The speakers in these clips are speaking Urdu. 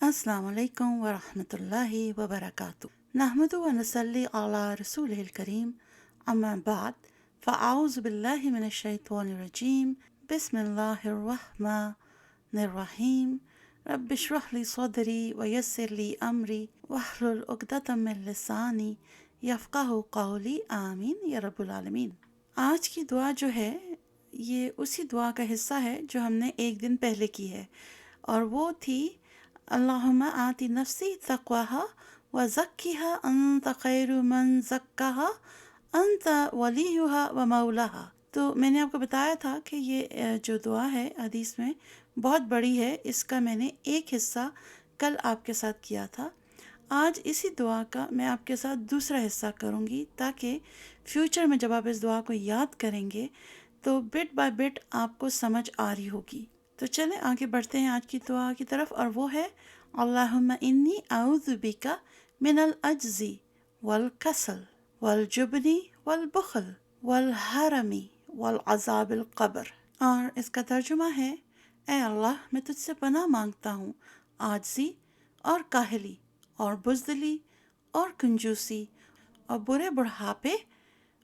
السلام علیکم ورحمۃ اللہ وبرکاتہ نحمد و نصلی علی رسول الکریم اما بعد فاعوذ باللہ من الشیطان الرجیم بسم اللہ الرحمن الرحیم رب اشرح لی صدری ویسر لی امری واحلل عقدۃ من لسانی یفقہوا قولی آمین یا رب العالمین۔ آج کی دعا جو ہے یہ اسی دعا کا حصہ ہے جو ہم نے ایک دن پہلے کی ہے، اور وہ تھی اللہم آتی نفسی تقواہا وزکیہا انت خیر من زکاہا انت ولیہا و مولاہا۔ تو میں نے آپ کو بتایا تھا کہ یہ جو دعا ہے حدیث میں بہت بڑی ہے، اس کا میں نے ایک حصہ کل آپ کے ساتھ کیا تھا۔ آج اسی دعا کا میں آپ کے ساتھ دوسرا حصہ کروں گی تاکہ فیوچر میں جب آپ اس دعا کو یاد کریں گے تو بٹ بائی بٹ آپ کو سمجھ آ رہی ہوگی۔ تو چلیں آگے بڑھتے ہیں آج کی دعا کی طرف، اور وہ ہے اللہم انی اعوذ بک من العجز والکسل والجبن والبخل والحرم والعذاب القبر۔ اور اس کا ترجمہ ہے، اے اللہ میں تجھ سے پناہ مانگتا ہوں عاجزی اور کاہلی اور بزدلی اور کنجوسی اور برے بڑھاپے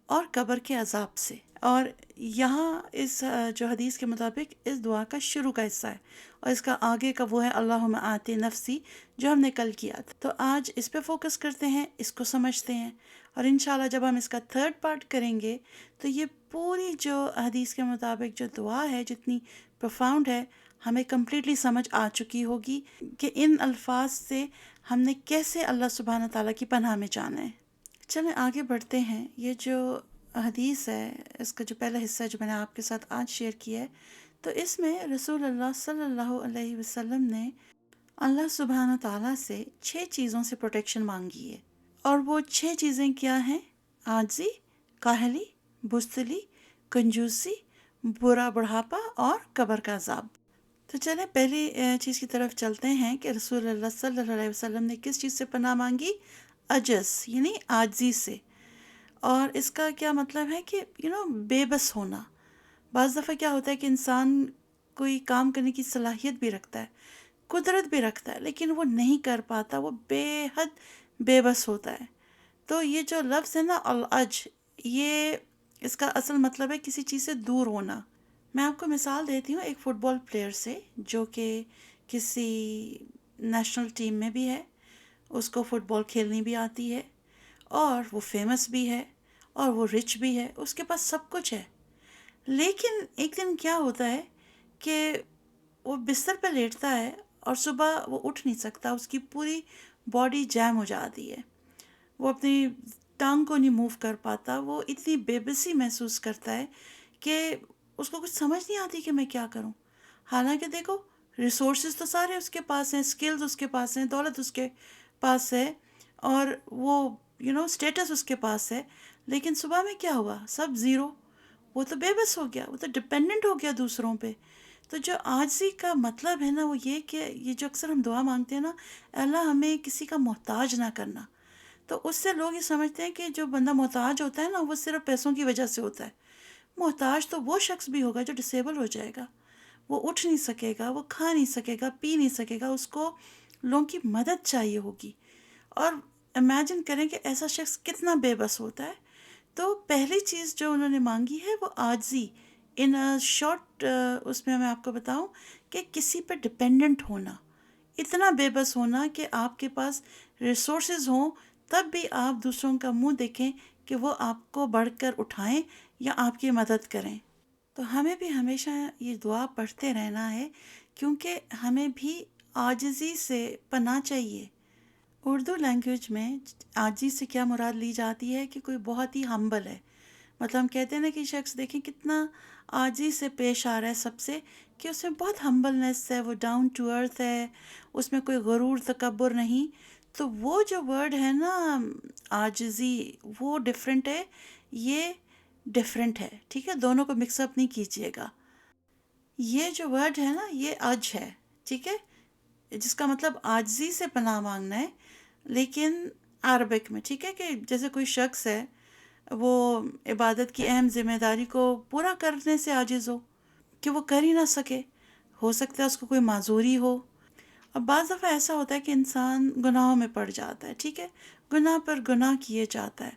اور قبر کے عذاب سے۔ اور یہاں اس جو حدیث کے مطابق اس دعا کا شروع کا حصہ ہے، اور اس کا آگے کا وہ ہے اللہم آتی نفسی جو ہم نے کل کیا تھا۔ تو آج اس پہ فوکس کرتے ہیں، اس کو سمجھتے ہیں، اور انشاءاللہ جب ہم اس کا تھرڈ پارٹ کریں گے تو یہ پوری جو حدیث کے مطابق جو دعا ہے جتنی پروفاؤنڈ ہے ہمیں کمپلیٹلی سمجھ آ چکی ہوگی کہ ان الفاظ سے ہم نے کیسے اللہ سبحانہ تعالیٰ کی پناہ میں جانا ہے۔ چلیں آگے بڑھتے ہیں۔ یہ جو حدیث ہے، اس کا جو پہلا حصہ جو میں نے آپ کے ساتھ آج شیئر کیا ہے، تو اس میں رسول اللہ صلی اللہ علیہ وسلم نے اللہ سبحانہ تعالیٰ سے 6 چیزوں سے پروٹیکشن مانگی ہے، اور وہ 6 چیزیں کیا ہیں؟ عاجزی، کاہلی، بزدلی، کنجوسی، برا بڑھاپا اور قبر کا عذاب۔ تو چلیں پہلی چیز کی طرف چلتے ہیں کہ رسول اللہ صلی اللہ علیہ وسلم نے کس چیز سے پناہ مانگی؟ عجز یعنی عاجزی سے۔ اور اس کا کیا مطلب ہے کہ بے بس ہونا۔ بعض دفعہ کیا ہوتا ہے کہ انسان کوئی کام کرنے کی صلاحیت بھی رکھتا ہے، قدرت بھی رکھتا ہے، لیکن وہ نہیں کر پاتا، وہ بے حد بے بس ہوتا ہے۔ تو یہ جو لفظ ہے نا العج، یہ اس کا اصل مطلب ہے کسی چیز سے دور ہونا۔ میں آپ کو مثال دیتی ہوں ایک فٹ بال پلیئر سے جو کہ کسی نیشنل ٹیم میں بھی ہے، اس کو فٹ بال کھیلنی بھی آتی ہے، اور وہ فیمس بھی ہے، اور وہ رچ بھی ہے، اس کے پاس سب کچھ ہے۔ لیکن ایک دن کیا ہوتا ہے کہ وہ بستر پہ لیٹتا ہے اور صبح وہ اٹھ نہیں سکتا، اس کی پوری باڈی جیم ہو جاتی ہے، وہ اپنی ٹانگ کو نہیں موو کر پاتا، وہ اتنی بے بسی محسوس کرتا ہے کہ اس کو کچھ سمجھ نہیں آتی کہ میں کیا کروں۔ حالانکہ دیکھو ریسورسز تو سارے اس کے پاس ہیں، سکلز اس کے پاس ہیں، دولت اس کے پاس ہے، اور وہ اسٹیٹس اس کے پاس ہے، لیکن صبح میں کیا ہوا؟ Sub zero. وہ تو بے بس ہو گیا، وہ تو ڈپینڈنٹ ہو گیا دوسروں پہ۔ تو جو عاجزی کا مطلب ہے نا وہ یہ کہ یہ جو اکثر ہم دعا مانگتے ہیں نا، اللہ ہمیں کسی کا محتاج نہ کرنا، تو اس سے لوگ یہ سمجھتے ہیں کہ جو بندہ محتاج ہوتا ہے نا وہ صرف پیسوں کی وجہ سے ہوتا ہے۔ محتاج تو وہ شخص بھی ہوگا جو ڈسیبل ہو جائے گا، وہ اٹھ نہیں سکے گا، وہ کھا نہیں سکے گا، پی نہیں سکے گا، اس کو لوگوں کی مدد چاہیے ہوگی۔ اور امیجن کریں کہ ایسا شخص کتنا بے بس ہوتا ہے۔ تو پہلی چیز جو انہوں نے مانگی ہے وہ عاجزی، ان شارٹ اس میں آپ کو بتاؤں کہ کسی پہ ڈپینڈنٹ ہونا، اتنا بے بس ہونا کہ آپ کے پاس ریسورسز ہوں تب بھی آپ دوسروں کا منہ دیکھیں کہ وہ آپ کو بڑھ کر اٹھائیں یا آپ کی مدد کریں۔ تو ہمیں بھی ہمیشہ یہ دعا پڑھتے رہنا ہے، کیونکہ ہمیں بھی عاجزی سے پناہ چاہیے۔ اردو لینگویج میں عاجزی سے کیا مراد لی جاتی ہے کہ کوئی بہت ہی ہمبل ہے، مطلب ہم کہتے ہیں نا کہ شخص دیکھیں کتنا عاجزی سے پیش آ رہا ہے سب سے، کہ اس میں بہت ہمبلنس ہے، وہ ڈاؤن ٹو ارتھ ہے، اس میں کوئی غرور تکبر نہیں۔ تو وہ جو ورڈ ہے نا عاجزی، وہ ڈفرینٹ ہے، یہ ڈفرینٹ ہے، ٹھیک ہے، دونوں کو مکس اپ نہیں کیجیے گا۔ یہ جو ورڈ ہے نا یہ عج ہے، ٹھیک ہے، جس کا مطلب عاجزی سے پناہ مانگنا ہے، لیکن عربک میں، ٹھیک ہے، کہ جیسے کوئی شخص ہے وہ عبادت کی اہم ذمہ داری کو پورا کرنے سے عاجز ہو، کہ وہ کر ہی نہ سکے، ہو سکتا ہے اس کو کوئی معذوری ہو، اب بعض دفعہ ایسا ہوتا ہے کہ انسان گناہوں میں پڑ جاتا ہے، ٹھیک ہے، گناہ پر گناہ کیے جاتا ہے،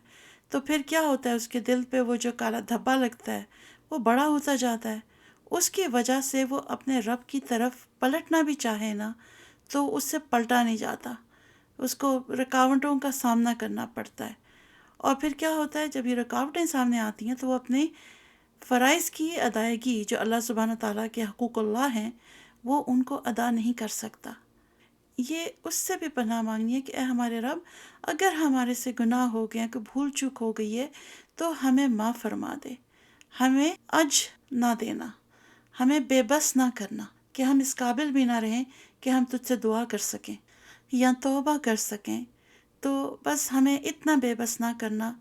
تو پھر کیا ہوتا ہے، اس کے دل پہ وہ جو کالا دھبا لگتا ہے وہ بڑا ہوتا جاتا ہے، اس کی وجہ سے وہ اپنے رب کی طرف پلٹنا بھی چاہے نا تو اس سے پلٹا نہیں جاتا، اس کو رکاوٹوں کا سامنا کرنا پڑتا ہے۔ اور پھر کیا ہوتا ہے، جب یہ رکاوٹیں سامنے آتی ہیں تو وہ اپنے فرائض کی ادائیگی جو اللہ سبحانہ تعالیٰ کے حقوق اللہ ہیں وہ ان کو ادا نہیں کر سکتا۔ یہ اس سے بھی پناہ مانگنی ہے کہ اے ہمارے رب، اگر ہمارے سے گناہ ہو گیا، کہ بھول چوک ہو گئی ہے تو ہمیں معاف فرما دے، ہمیں عج نہ دینا، ہمیں بے بس نہ کرنا کہ ہم اس قابل بھی نہ رہیں کہ ہم تجھ سے دعا کر سکیں یا توبہ کر سکیں، تو بس ہمیں اتنا بے بس نہ کرنا،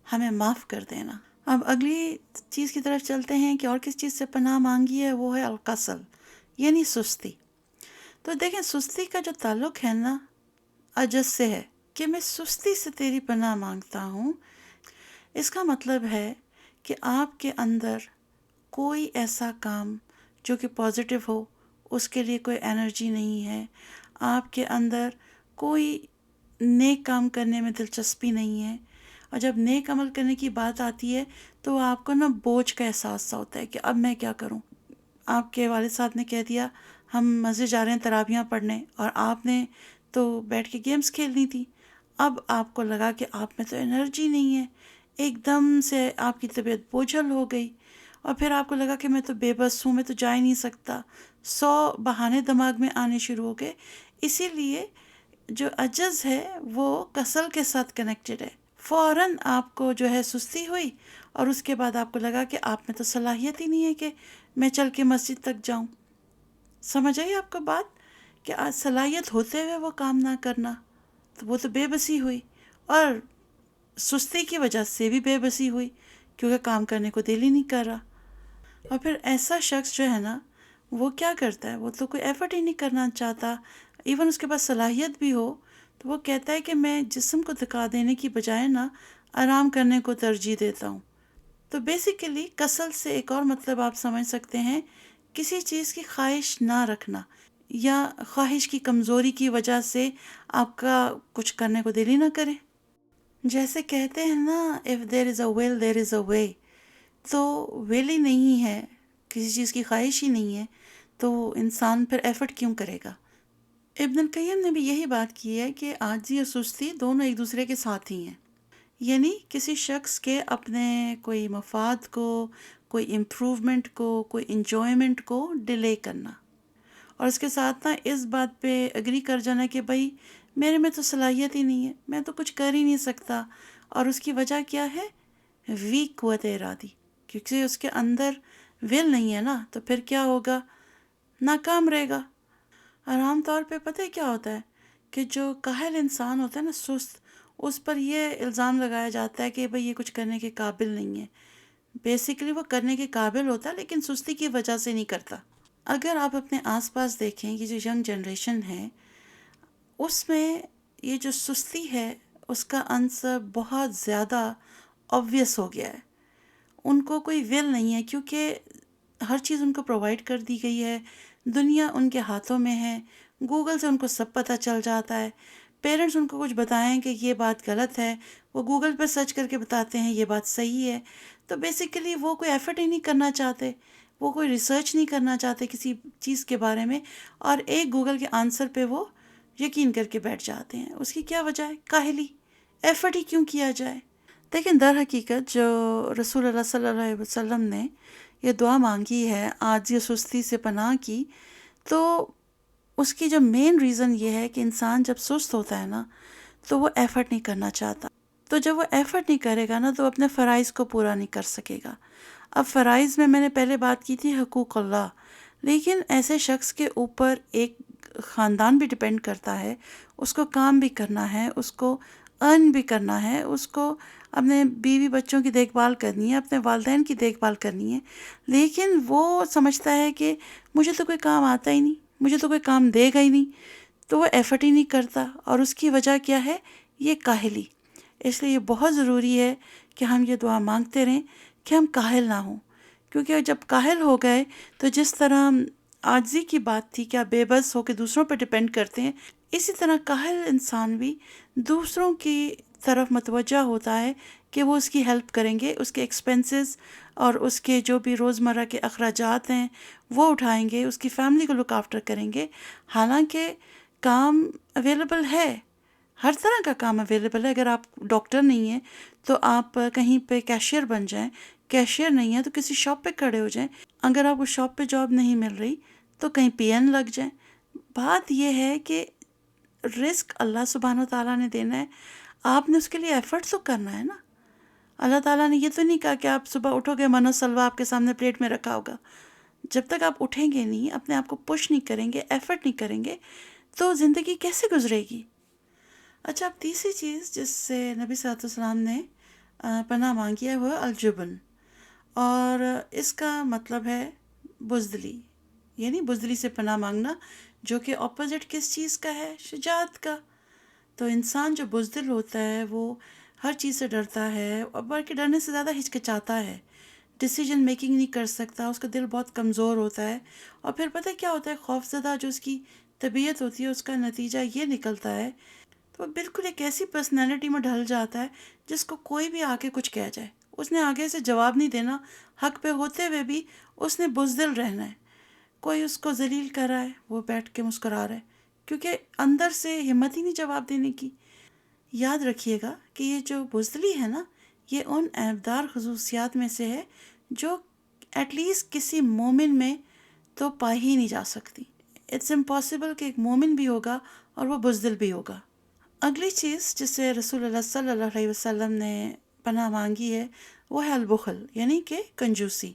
ہمیں معاف کر دینا۔ اب اگلی چیز کی طرف چلتے ہیں کہ اور کس چیز سے پناہ مانگی ہے، وہ ہے الکسل، یعنی سستی۔ تو دیکھیں سستی کا جو تعلق ہے نا عجز سے ہے، کہ میں سستی سے تیری پناہ مانگتا ہوں، اس کا مطلب ہے کہ آپ کے اندر کوئی ایسا کام جو کہ پازیٹیو ہو اس کے لیے کوئی انرجی نہیں ہے، آپ کے اندر کوئی نیک کام کرنے میں دلچسپی نہیں ہے، اور جب نیک عمل کرنے کی بات آتی ہے تو آپ کو نا بوجھ کا احساس سا ہوتا ہے کہ اب میں کیا کروں۔ آپ کے والد صاحب نے کہہ دیا ہم مسجد جا رہے ہیں تراویحاں پڑھنے، اور آپ نے تو بیٹھ کے گیمز کھیلنی تھی، اب آپ کو لگا کہ آپ میں تو انرجی نہیں ہے، ایک دم سے آپ کی طبیعت بوجھل ہو گئی، اور پھر آپ کو لگا کہ میں تو بے بس ہوں، میں تو جا ہی نہیں سکتا، 100 بہانے دماغ میں آنے شروع ہو گئے۔ اسی لیے جو عجز ہے وہ کسل کے ساتھ کنیکٹڈ ہے، فوراً آپ کو جو ہے سستی ہوئی، اور اس کے بعد آپ کو لگا کہ آپ میں تو صلاحیت ہی نہیں ہے کہ میں چل کے مسجد تک جاؤں۔ سمجھ آئی آپ کو بات، کہ آج صلاحیت ہوتے ہوئے وہ کام نہ کرنا، تو وہ تو بے بسی ہوئی، اور سستی کی وجہ سے بھی بے بسی ہوئی کیونکہ کام کرنے کو دل ہی نہیں کر رہا۔ اور پھر ایسا شخص جو ہے نا وہ کیا کرتا ہے، وہ تو کوئی ایفرٹ ہی نہیں کرنا چاہتا، ایون اس کے پاس صلاحیت بھی ہو تو وہ کہتا ہے کہ میں جسم کو تھکا دینے کی بجائے نا آرام کرنے کو ترجیح دیتا ہوں۔ تو بیسیکلی کسل سے ایک اور مطلب آپ سمجھ سکتے ہیں، کسی چیز کی خواہش نہ رکھنا، یا خواہش کی کمزوری کی وجہ سے آپ کا کچھ کرنے کو دل ہی نہ کرے۔ جیسے کہتے ہیں نا if there is a will there is a way، تو will ہی نہیں ہے، کسی چیز کی خواہش ہی نہیں ہے تو انسان پھر ایفرٹ کیوں کرے گا۔ ابن القیم نے بھی یہی بات کی ہے کہ عاجزی اور سستی دونوں ایک دوسرے کے ساتھ ہی ہیں، یعنی کسی شخص کے اپنے کوئی مفاد کو، کوئی امپروومنٹ کو، کوئی انجوائمنٹ کو ڈیلے کرنا، اور اس کے ساتھ نا اس بات پہ اگری کر جانا کہ بھائی میرے میں تو صلاحیت ہی نہیں ہے، میں تو کچھ کر ہی نہیں سکتا، اور اس کی وجہ کیا ہے، ویک قوت ارادی، کیونکہ اس کے اندر ول نہیں ہے نا، تو پھر کیا ہوگا، ناکام رہے گا۔ اور عام طور پہ پتہ ہے کیا ہوتا ہے کہ جو کاہل انسان ہوتا ہے نا، سست، اس پر یہ الزام لگایا جاتا ہے کہ بھئی یہ کچھ کرنے کے قابل نہیں ہے۔ بیسیکلی وہ کرنے کے قابل ہوتا ہے لیکن سستی کی وجہ سے نہیں کرتا۔ اگر آپ اپنے آس پاس دیکھیں، یہ جو ینگ جنریشن ہے اس میں یہ جو سستی ہے اس کا عنصر بہت زیادہ obvious ہو گیا ہے۔ ان کو کوئی ول نہیں ہے کیونکہ ہر چیز ان کو پرووائڈ کر دی گئی ہے، دنیا ان کے ہاتھوں میں ہے، گوگل سے ان کو سب پتہ چل جاتا ہے، پیرنٹس ان کو کچھ بتائیں کہ یہ بات غلط ہے، وہ گوگل پہ سرچ کر کے بتاتے ہیں یہ بات صحیح ہے، تو بیسیکلی وہ کوئی ایفرٹ ہی نہیں کرنا چاہتے، وہ کوئی ریسرچ نہیں کرنا چاہتے کسی چیز کے بارے میں، اور ایک گوگل کے آنسر پہ وہ یقین کر کے بیٹھ جاتے ہیں۔ اس کی کیا وجہ ہے، کاہلی، ایفرٹ ہی کیوں کیا جائے۔ لیکن در حقیقت جو رسول اللہ صلی اللہ علیہ وسلم نے یہ دعا مانگی ہے عاجزی و سستی سے پناہ کی، تو اس کی جو مین ریزن یہ ہے کہ انسان جب سست ہوتا ہے نا تو وہ ایفرٹ نہیں کرنا چاہتا، تو جب وہ ایفرٹ نہیں کرے گا نا تو اپنے فرائض کو پورا نہیں کر سکے گا۔ اب فرائض میں نے پہلے بات کی تھی حقوق اللہ، لیکن ایسے شخص کے اوپر ایک خاندان بھی ڈپینڈ کرتا ہے، اس کو کام بھی کرنا ہے، اس کو ارن بھی کرنا ہے، اس کو اپنے بیوی بچوں کی دیکھ بھال کرنی ہے، اپنے والدین کی دیکھ بھال کرنی ہے، لیکن وہ سمجھتا ہے کہ مجھے تو کوئی کام آتا ہی نہیں، مجھے تو کوئی کام دے گا ہی نہیں، تو وہ ایفرٹ ہی نہیں کرتا، اور اس کی وجہ کیا ہے، یہ کاہلی۔ اس لیے یہ بہت ضروری ہے کہ ہم یہ دعا مانگتے رہیں کہ ہم کاہل نہ ہوں، کیونکہ جب کاہل ہو گئے تو جس طرح عاجزی کی بات تھی کہ آپ بے بس ہو کے دوسروں پہ ڈپینڈ کرتے ہیں، اسی طرح کاہل انسان بھی دوسروں کی طرف متوجہ ہوتا ہے کہ وہ اس کی ہیلپ کریں گے، اس کے ایکسپنسز اور اس کے جو بھی روزمرہ کے اخراجات ہیں وہ اٹھائیں گے، اس کی فیملی کو لک آفٹر کریں گے، حالانکہ کام اویلیبل ہے، ہر طرح کا کام اویلیبل ہے۔ اگر آپ ڈاکٹر نہیں ہیں تو آپ کہیں پہ کیشیئر بن جائیں، کیشیئر نہیں ہے تو کسی شاپ پہ کھڑے ہو جائیں، اگر آپ اس شاپ پہ جاب نہیں مل رہی تو کہیں پی این لگ جائیں۔ بات یہ ہے کہ رزق اللہ سبحانہ و تعالیٰ نے دینا ہے، آپ نے اس کے لیے ایفرٹ تو کرنا ہے نا۔ اللہ تعالیٰ نے یہ تو نہیں کہا کہ آپ صبح اٹھو گے من و سلوا آپ کے سامنے پلیٹ میں رکھا ہوگا۔ جب تک آپ اٹھیں گے نہیں، اپنے آپ کو پش نہیں کریں گے، ایفرٹ نہیں کریں گے، تو زندگی کیسے گزرے گی؟ اچھا، اب تیسری چیز جس سے نبی صلی اللہ علیہ وسلم نے پناہ مانگی ہے وہ ہے الجبن، اور اس کا مطلب ہے بزدلی، یعنی بزدلی سے پناہ مانگنا، جو کہ اپوزٹ کس چیز کا ہے؟ شجاعت کا۔ تو انسان جو بزدل ہوتا ہے وہ ہر چیز سے ڈرتا ہے، اور بلکہ ڈرنے سے زیادہ ہچکچاتا ہے، ڈیسیجن میکنگ نہیں کر سکتا، اس کا دل بہت کمزور ہوتا ہے، اور پھر پتہ کیا ہوتا ہے، خوف زدہ جو اس کی طبیعت ہوتی ہے اس کا نتیجہ یہ نکلتا ہے، تو وہ بالکل ایک ایسی پرسنالٹی میں ڈھل جاتا ہے جس کو کوئی بھی آ کے کچھ کہہ جائے اس نے آگے سے جواب نہیں دینا، حق پہ ہوتے ہوئے بھی اس نے بزدل رہنا ہے۔ کوئی اس کو ذلیل کر رہا ہے وہ بیٹھ کے مسکرا رہا ہے، کیونکہ اندر سے ہمت ہی نہیں جواب دینے کی۔ یاد رکھیے گا کہ یہ جو بزدلی ہے نا، یہ ان عیبدار خصوصیات میں سے ہے جو ایٹ لیسٹ کسی مومن میں تو پائی ہی نہیں جا سکتی۔ اٹس امپاسبل کہ ایک مومن بھی ہوگا اور وہ بزدل بھی ہوگا۔ اگلی چیز جس سے رسول اللہ صلی اللہ علیہ وسلم نے پناہ مانگی ہے وہ ہے البخل، یعنی کہ کنجوسی۔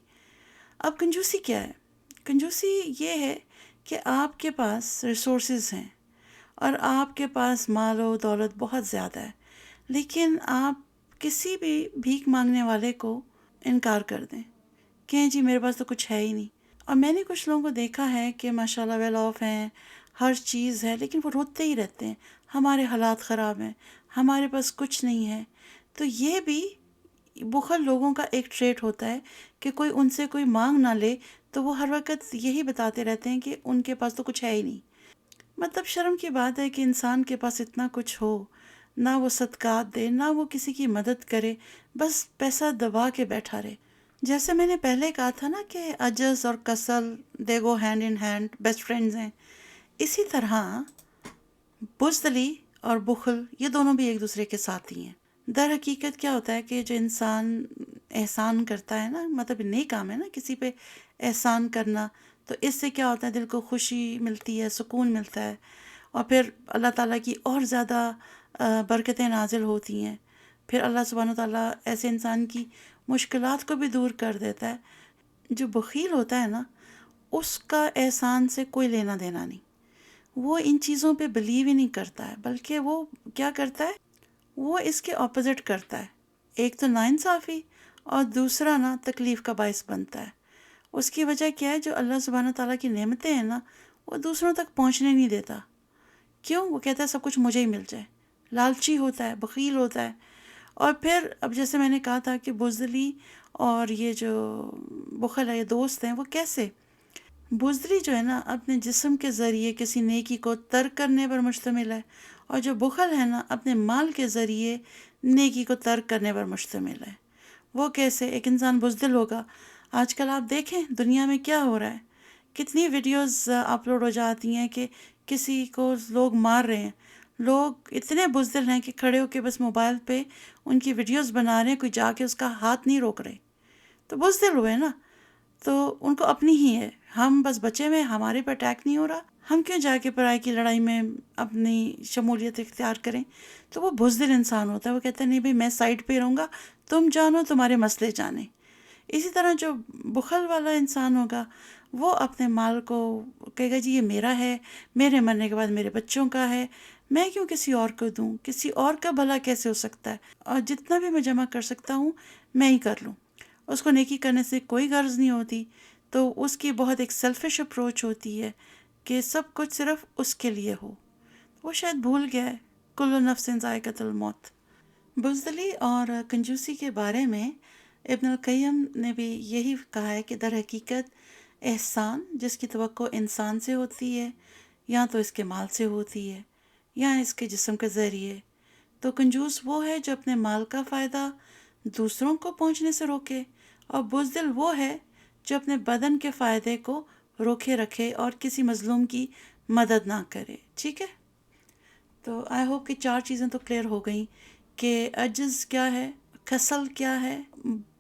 اب کنجوسی کیا ہے؟ کنجوسی یہ ہے کہ آپ کے پاس ریسورسز ہیں اور آپ کے پاس مال و دولت بہت زیادہ ہے، لیکن آپ کسی بھی بھیک مانگنے والے کو انکار کر دیں کہ جی میرے پاس تو کچھ ہے ہی نہیں۔ اور میں نے کچھ لوگوں کو دیکھا ہے کہ ماشاءاللہ ویل آف ہیں، ہر چیز ہے، لیکن وہ روتے ہی رہتے ہیں، ہمارے حالات خراب ہیں، ہمارے پاس کچھ نہیں ہے۔ تو یہ بھی بخل لوگوں کا ایک ٹریٹ ہوتا ہے کہ کوئی ان سے کوئی مانگ نہ لے تو وہ ہر وقت یہی بتاتے رہتے ہیں کہ ان کے پاس تو کچھ ہے ہی نہیں۔ مطلب شرم کی بات ہے کہ انسان کے پاس اتنا کچھ ہو، نہ وہ صدقات دے، نہ وہ کسی کی مدد کرے، بس پیسہ دبا کے بیٹھا رہے۔ جیسے میں نے پہلے کہا تھا نا کہ عجز اور کسل they go hand in hand, best friends ہیں، اسی طرح بزدلی اور بخل یہ دونوں بھی ایک دوسرے کے ساتھی ہیں۔ در حقیقت کیا ہوتا ہے کہ جو انسان احسان کرتا ہے نا، مطلب نیک کام ہے نا کسی پہ احسان کرنا، تو اس سے کیا ہوتا ہے، دل کو خوشی ملتی ہے، سکون ملتا ہے، اور پھر اللہ تعالیٰ کی اور زیادہ برکتیں نازل ہوتی ہیں۔ پھر اللہ سبحانہ تعالیٰ ایسے انسان کی مشکلات کو بھی دور کر دیتا ہے۔ جو بخیل ہوتا ہے نا، اس کا احسان سے کوئی لینا دینا نہیں، وہ ان چیزوں پہ بلیو ہی نہیں کرتا ہے، بلکہ وہ کیا کرتا ہے، وہ اس کے اپوزٹ کرتا ہے۔ ایک تو ناانصافی، اور دوسرا نا تکلیف کا باعث بنتا ہے۔ اس کی وجہ کیا ہے، جو اللہ سبحانہ تعالیٰ کی نعمتیں ہیں نا وہ دوسروں تک پہنچنے نہیں دیتا۔ کیوں؟ وہ کہتا ہے سب کچھ مجھے ہی مل جائے، لالچی ہوتا ہے، بخیل ہوتا ہے۔ اور پھر اب جیسے میں نے کہا تھا کہ بزدلی اور یہ جو بخل ہے یہ دوست ہیں، وہ کیسے؟ بزدلی جو ہے نا اپنے جسم کے ذریعے کسی نیکی کو ترک کرنے پر مشتمل ہے، اور جو بخل ہے نا اپنے مال کے ذریعے نیکی کو ترک کرنے پر مشتمل ہے۔ وہ کیسے؟ ایک انسان بزدل ہوگا، آج کل آپ دیکھیں دنیا میں کیا ہو رہا ہے، کتنی ویڈیوز اپلوڈ ہو جاتی ہیں کہ کسی کو لوگ مار رہے ہیں، لوگ اتنے بزدل ہیں کہ کھڑے ہو کے بس موبائل پہ ان کی ویڈیوز بنا رہے ہیں، کوئی جا کے اس کا ہاتھ نہیں روک رہے، تو بزدل ہوئے نا، تو ان کو اپنی ہی ہے، ہم بس بچے ہوئے، ہمارے پہ اٹیک نہیں ہو رہا، ہم کیوں جا کے پرائے کی لڑائی میں اپنی شمولیت اختیار کریں؟ تو وہ بزدل انسان ہوتا ہے، وہ کہتا ہے نہیں بھئی میں سائڈ پہ رہوں گا، تم جانو تمہارے مسئلے جانے۔ اسی طرح جو بخل والا انسان ہوگا وہ اپنے مال کو کہے گا جی یہ میرا ہے، میرے مرنے کے بعد میرے بچوں کا ہے، میں کیوں کسی اور کو دوں، کسی اور کا بھلا کیسے ہو سکتا ہے، اور جتنا بھی میں جمع کر سکتا ہوں میں ہی کر لوں۔ اس کو نیکی کرنے سے کوئی غرض نہیں ہوتی، تو اس کی بہت ایک سیلفش اپروچ ہوتی ہے کہ سب کچھ صرف اس کے لیے ہو۔ وہ شاید بھول گیا ہے کل نفس ذائقۃ الموت۔ بزدلی اور کنجوسی کے بارے میں ابن القیم نے بھی یہی کہا ہے کہ در حقیقت احسان جس کی توقع انسان سے ہوتی ہے، یا تو اس کے مال سے ہوتی ہے یا اس کے جسم کے ذریعے، تو کنجوس وہ ہے جو اپنے مال کا فائدہ دوسروں کو پہنچنے سے روکے، اور بزدل وہ ہے جو اپنے بدن کے فائدے کو روکے رکھے اور کسی مظلوم کی مدد نہ کرے۔ ٹھیک ہے، تو آئی ہوپ کہ 4 چیزیں تو کلیئر ہو گئیں کہ عجز کیا ہے، کسل کیا ہے،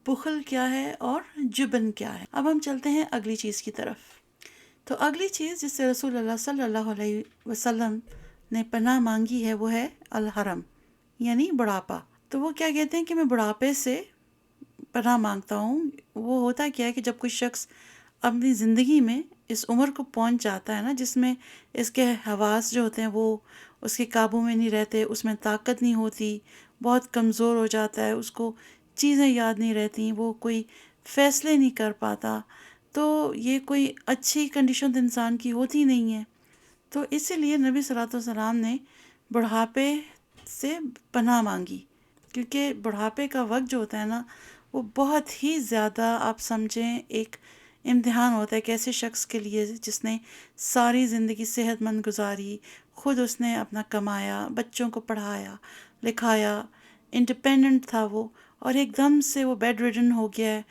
بخل کیا ہے، اور جبن کیا ہے۔ اب ہم چلتے ہیں اگلی چیز کی طرف۔ تو اگلی چیز جس سے رسول اللہ صلی اللہ علیہ وسلم نے پناہ مانگی ہے وہ ہے الحرم، یعنی بڑھاپا۔ تو وہ کیا کہتے ہیں کہ میں بڑھاپے سے پناہ مانگتا ہوں۔ وہ ہوتا کیا ہے کہ جب کوئی شخص اپنی زندگی میں اس عمر کو پہنچ جاتا ہے نا، جس میں اس کے حواس جو ہوتے ہیں وہ اس کے قابو میں نہیں رہتے، اس میں طاقت نہیں ہوتی، بہت کمزور ہو جاتا ہے، اس کو چیزیں یاد نہیں رہتی، وہ کوئی فیصلے نہیں کر پاتا، تو یہ کوئی اچھی کنڈیشن انسان کی ہوتی نہیں ہے۔ تو اسی لیے نبی صلی اللہ علیہ وسلم نے بڑھاپے سے پناہ مانگی، کیونکہ بڑھاپے کا وقت جو ہوتا ہے نا وہ بہت ہی زیادہ، آپ سمجھیں، ایک امتحان ہوتا ہے کہ ایسے شخص کے لیے جس نے ساری زندگی صحت مند گزاری، خود اس نے اپنا کمایا، بچوں کو پڑھایا لکھایا، انڈیپینڈنٹ تھا وہ، اور ایک دم سے وہ بیڈ ریڈن ہو گیا ہے،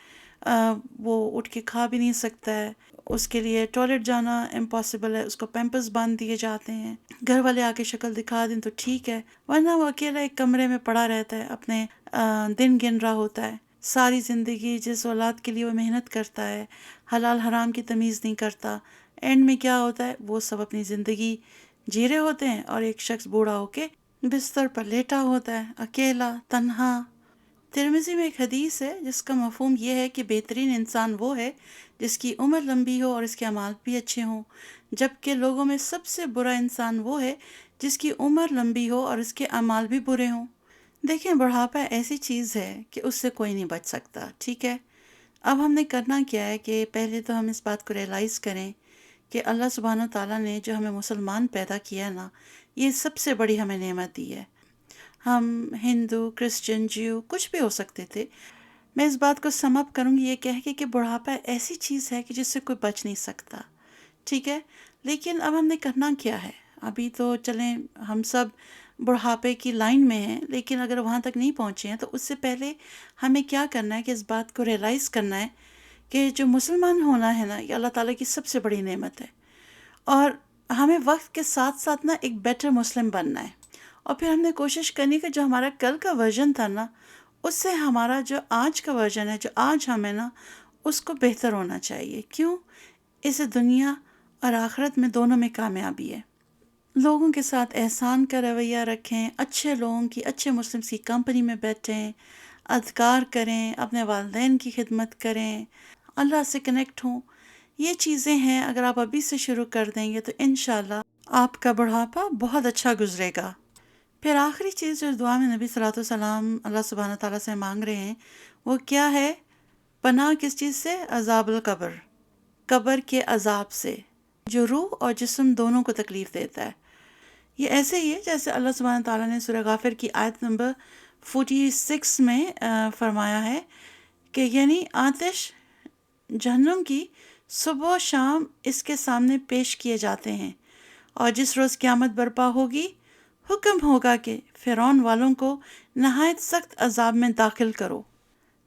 وہ اٹھ کے کھا بھی نہیں سکتا ہے، اس کے لیے ٹوائلٹ جانا امپاسبل ہے، اس کو پیمپرز باندھ دیے جاتے ہیں، گھر والے آ کے شکل دکھا دیں تو ٹھیک ہے، ورنہ وہ اکیلا ایک کمرے میں پڑا رہتا ہے، اپنے دن گن رہا ہوتا ہے۔ ساری زندگی جس اولاد کے لیے وہ محنت کرتا ہے، حلال حرام کی تمیز نہیں کرتا، اینڈ میں کیا ہوتا ہے، وہ سب اپنی زندگی جی رہے ہوتے ہیں، اور ایک شخص بوڑھا ہو کے بستر پر لیٹا ہوتا ہے، اکیلا، تنہا۔ ترمذی میں ایک حدیث ہے جس کا مفہوم یہ ہے کہ بہترین انسان وہ ہے جس کی عمر لمبی ہو اور اس کے اعمال بھی اچھے ہوں، جبکہ لوگوں میں سب سے برا انسان وہ ہے جس کی عمر لمبی ہو اور اس کے اعمال بھی برے ہوں۔ دیکھیں، بڑھاپا ایسی چیز ہے کہ اس سے کوئی نہیں بچ سکتا، ٹھیک ہے؟ اب ہم نے کرنا کیا ہے کہ پہلے تو ہم اس بات کو ریئلائز کریں کہ اللہ سبحانہ تعالیٰ نے جو ہمیں مسلمان پیدا کیا ہے نا، یہ سب سے بڑی ہمیں نعمت دی ہے۔ ہم ہندو، کرسچن، جیو کچھ بھی ہو سکتے تھے۔ میں اس بات کو سم اپ کروں گی یہ کہہ کے کہ بڑھاپا ایسی چیز ہے کہ جس سے کوئی بچ نہیں سکتا، ٹھیک ہے؟ لیکن اب ہم نے کرنا کیا ہے؟ ابھی تو چلیں ہم سب بڑھاپے کی لائن میں ہیں، لیکن اگر وہاں تک نہیں پہنچے ہیں تو اس سے پہلے ہمیں کیا کرنا ہے کہ اس بات کو ریئلائز کرنا ہے کہ جو مسلمان ہونا ہے نا، یہ اللہ تعالیٰ کی سب سے بڑی نعمت ہے، اور ہمیں وقت کے ساتھ ساتھ نا ایک بیٹر مسلم بننا ہے، اور پھر ہم نے کوشش کرنی کہ جو ہمارا کل کا ورژن تھا نا، اس سے ہمارا جو آج کا ورژن ہے، جو آج ہمیں نا، اس کو بہتر ہونا چاہیے۔ کیوں؟ اسے دنیا اور آخرت میں دونوں میں کامیابی ہے۔ لوگوں کے ساتھ احسان کا رویہ رکھیں، اچھے لوگوں کی، اچھے مسلمس کی کمپنی میں بیٹھیں، اذکار کریں، اپنے والدین کی خدمت کریں، اللہ سے کنیکٹ ہوں۔ یہ چیزیں ہیں، اگر آپ ابھی سے شروع کر دیں گے تو انشاءاللہ آپ کا بڑھاپا بہت اچھا گزرے گا۔ پھر آخری چیز جو دعا میں نبی صلی اللہ علیہ وسلم اللہ سبحانہ تعالیٰ سے مانگ رہے ہیں وہ کیا ہے؟ پناہ کس چیز سے؟ عذاب القبر، قبر کے عذاب سے جو روح اور جسم دونوں کو تکلیف دیتا ہے۔ یہ ایسے ہی ہے جیسے اللہ سبحانہ تعالیٰ نے سورہ غافر کی آیت نمبر 46 میں فرمایا ہے کہ یعنی آتش جہنم کی صبح و شام اس کے سامنے پیش کیے جاتے ہیں، اور جس روز قیامت برپا ہوگی حکم ہوگا کہ فرعون والوں کو نہایت سخت عذاب میں داخل کرو۔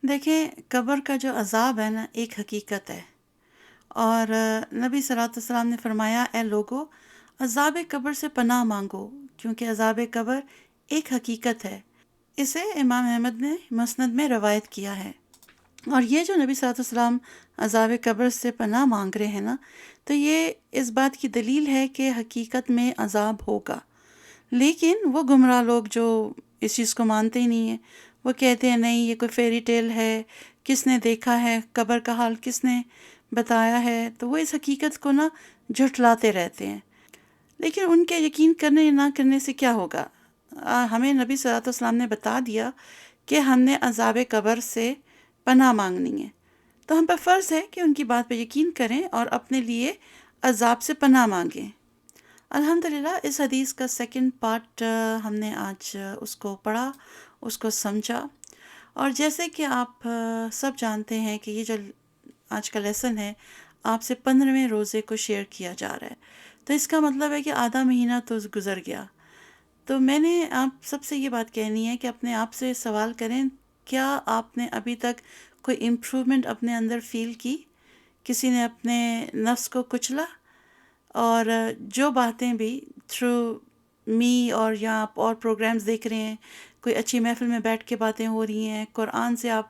دیکھیں، قبر کا جو عذاب ہے نا، ایک حقیقت ہے، اور نبی صلی اللہ علیہ وسلم نے فرمایا اے لوگو، عذاب قبر سے پناہ مانگو، کیونکہ عذاب قبر ایک حقیقت ہے۔ اسے امام احمد نے مسند میں روایت کیا ہے، اور یہ جو نبی صلی اللہ علیہ وسلم عذاب قبر سے پناہ مانگ رہے ہیں نا، تو یہ اس بات کی دلیل ہے کہ حقیقت میں عذاب ہوگا، لیکن وہ گمراہ لوگ جو اس چیز کو مانتے ہی نہیں ہیں، وہ کہتے ہیں نہیں یہ کوئی فیری ٹیل ہے، کس نے دیکھا ہے، قبر کا حال کس نے بتایا ہے، تو وہ اس حقیقت کو نا جھٹلاتے رہتے ہیں۔ لیکن ان کے یقین کرنے یا نہ کرنے سے کیا ہوگا؟ ہمیں نبی صلی اللہ علیہ وسلم نے بتا دیا کہ ہم نے عذاب قبر سے پناہ مانگنی ہے، تو ہم پر فرض ہے کہ ان کی بات پہ یقین کریں اور اپنے لیے عذاب سے پناہ مانگیں۔ الحمدللہ اس حدیث کا سیکنڈ پارٹ ہم نے آج اس کو پڑھا، اس کو سمجھا، اور جیسے کہ آپ سب جانتے ہیں کہ یہ جو آج کا لیسن ہے آپ سے 15ویں روزے کو شیئر کیا جا رہا ہے، تو اس کا مطلب ہے کہ آدھا مہینہ تو گزر گیا۔ تو میں نے آپ سب سے یہ بات کہنی ہے کہ اپنے آپ سے سوال کریں، کیا آپ نے ابھی تک کوئی امپرومنٹ اپنے اندر فیل کی؟ کسی نے اپنے نفس کو کچلا؟ اور جو باتیں بھی تھرو می اور یا آپ اور پروگرامز دیکھ رہے ہیں، کوئی اچھی محفل میں بیٹھ کے باتیں ہو رہی ہیں، قرآن سے آپ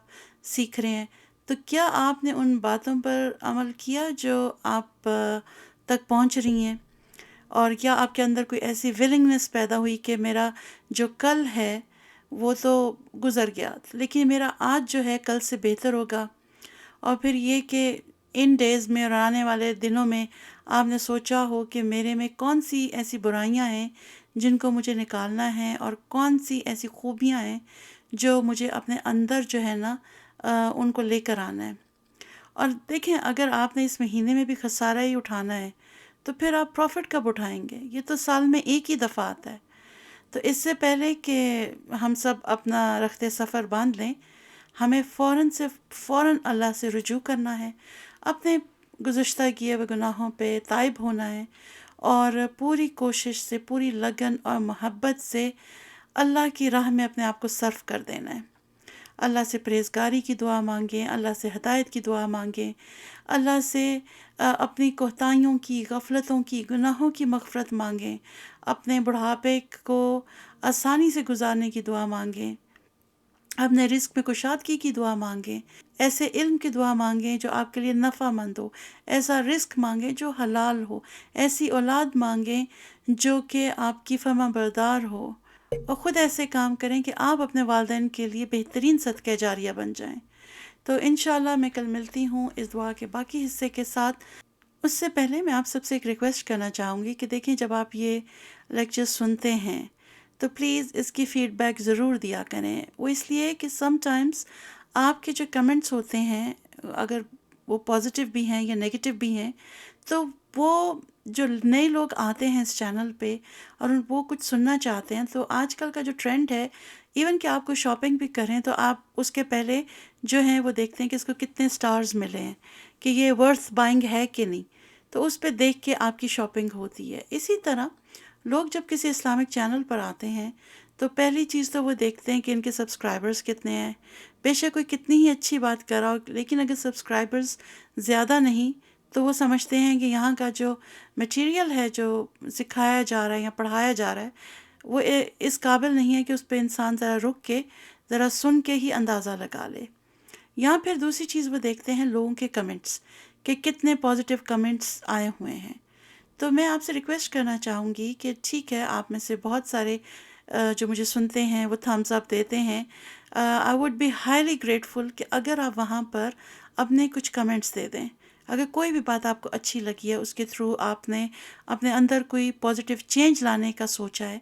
سیکھ رہے ہیں، تو کیا آپ نے ان باتوں پر عمل کیا جو آپ تک پہنچ رہی ہیں؟ اور کیا آپ کے اندر کوئی ایسی ولنگنس پیدا ہوئی کہ میرا جو کل ہے وہ تو گزر گیا، لیکن میرا آج جو ہے کل سے بہتر ہوگا؟ اور پھر یہ کہ ان ڈیز میں اور آنے والے دنوں میں آپ نے سوچا ہو کہ میرے میں کون سی ایسی برائیاں ہیں جن کو مجھے نکالنا ہے، اور کون سی ایسی خوبیاں ہیں جو مجھے اپنے اندر جو ہے نا ان کو لے کر آنا ہے۔ اور دیکھیں، اگر آپ نے اس مہینے میں بھی خسارہ ہی اٹھانا ہے تو پھر آپ پروفٹ کب اٹھائیں گے؟ یہ تو سال میں ایک ہی دفعہ آتا ہے۔ تو اس سے پہلے کہ ہم سب اپنا رخت سفر باندھ لیں، ہمیں فوراً اللہ سے رجوع کرنا ہے، اپنے گزشتہ کیے ہوئے گناہوں پہ تائب ہونا ہے، اور پوری کوشش سے، پوری لگن اور محبت سے اللہ کی راہ میں اپنے آپ کو صرف کر دینا ہے۔ اللہ سے پرہیزگاری کی دعا مانگیں، اللہ سے ہدایت کی دعا مانگیں، اللہ سے اپنی کوتاہیوں کی، غفلتوں کی، گناہوں کی مغفرت مانگیں، اپنے بڑھاپے کو آسانی سے گزارنے کی دعا مانگیں، اپنے رزق میں کشادگی کی دعا مانگیں، ایسے علم کی دعا مانگیں جو آپ کے لیے نفع مند ہو، ایسا رزق مانگیں جو حلال ہو، ایسی اولاد مانگیں جو کہ آپ کی فرما بردار ہو، اور خود ایسے کام کریں کہ آپ اپنے والدین کے لیے بہترین صدقہ جاریہ بن جائیں۔ تو انشاءاللہ میں کل ملتی ہوں اس دعا کے باقی حصے کے ساتھ۔ اس سے پہلے میں آپ سب سے ایک ریکویسٹ کرنا چاہوں گی کہ دیکھیں، جب آپ یہ لیکچر سنتے ہیں تو پلیز اس کی فیڈ بیک ضرور دیا کریں۔ وہ اس لیے کہ سم ٹائمز آپ کے جو کمنٹس ہوتے ہیں، اگر وہ پازیٹیو بھی ہیں یا نیگیٹو بھی ہیں، تو وہ جو نئے لوگ آتے ہیں اس چینل پہ اور وہ کچھ سننا چاہتے ہیں، تو آج کل کا جو ٹرینڈ ہے، ایون کہ آپ کو شاپنگ بھی کریں تو آپ اس کے پہلے جو ہیں وہ دیکھتے ہیں کہ اس کو کتنے سٹارز ملے ہیں، کہ یہ ورتھ بائنگ ہے کہ نہیں، تو اس پہ دیکھ کے آپ کی شاپنگ ہوتی ہے۔ اسی طرح لوگ جب کسی اسلامک چینل پر آتے ہیں تو پہلی چیز تو وہ دیکھتے ہیں کہ ان کے سبسکرائبرز کتنے ہیں۔ بے شک کوئی کتنی ہی اچھی بات کر رہا ہو، لیکن اگر سبسکرائبرز زیادہ نہیں تو وہ سمجھتے ہیں کہ یہاں کا جو مٹیریل ہے، جو سکھایا جا رہا ہے یا پڑھایا جا رہا ہے، وہ اس قابل نہیں ہے کہ اس پہ انسان ذرا رک کے ذرا سن کے ہی اندازہ لگا لے۔ یہاں پھر دوسری چیز وہ دیکھتے ہیں لوگوں کے کمنٹس، کہ کتنے پازیٹیو کمنٹس آئے ہوئے ہیں۔ تو میں آپ سے ریکویسٹ کرنا چاہوں گی کہ ٹھیک ہے، آپ میں سے بہت سارے جو مجھے سنتے ہیں وہ تھمز اپ دیتے ہیں، I would be highly grateful کہ اگر آپ وہاں پر اپنے کچھ کمنٹس دے دیں۔ اگر کوئی بھی بات آپ کو اچھی لگی ہے، اس کے تھرو آپ نے اپنے اندر کوئی پازیٹیو چینج لانے کا سوچا ہے،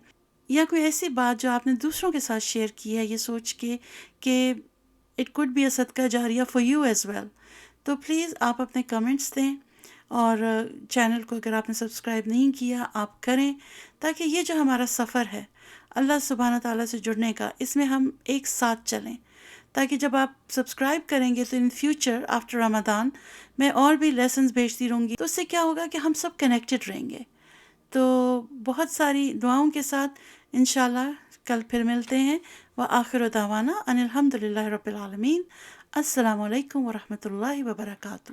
یا کوئی ایسی بات جو آپ نے دوسروں کے ساتھ شیئر کی ہے یہ سوچ کے کہ اٹ کوڈ بی اے صدقہ جاریہ فار یو ایز ویل، تو پلیز آپ اپنے کمنٹس دیں، اور چینل کو اگر آپ نے سبسکرائب نہیں کیا آپ کریں، تاکہ یہ جو ہمارا سفر ہے اللہ سبحانہ تعالیٰ سے جڑنے کا، اس میں ہم ایک ساتھ چلیں، تاکہ جب آپ سبسکرائب کریں گے تو ان فیوچر آفٹر رمضان میں اور بھی لیسنز بھیجتی رہوں گی، تو اس سے کیا ہوگا کہ ہم سب کنیکٹڈ رہیں گے۔ تو بہت ساری دعاؤں کے ساتھ انشاءاللہ کل پھر ملتے ہیں۔ وآخر دعوانا ان الحمد للہ رب العالمین۔ السلام علیکم ورحمۃ اللہ وبرکاتہ۔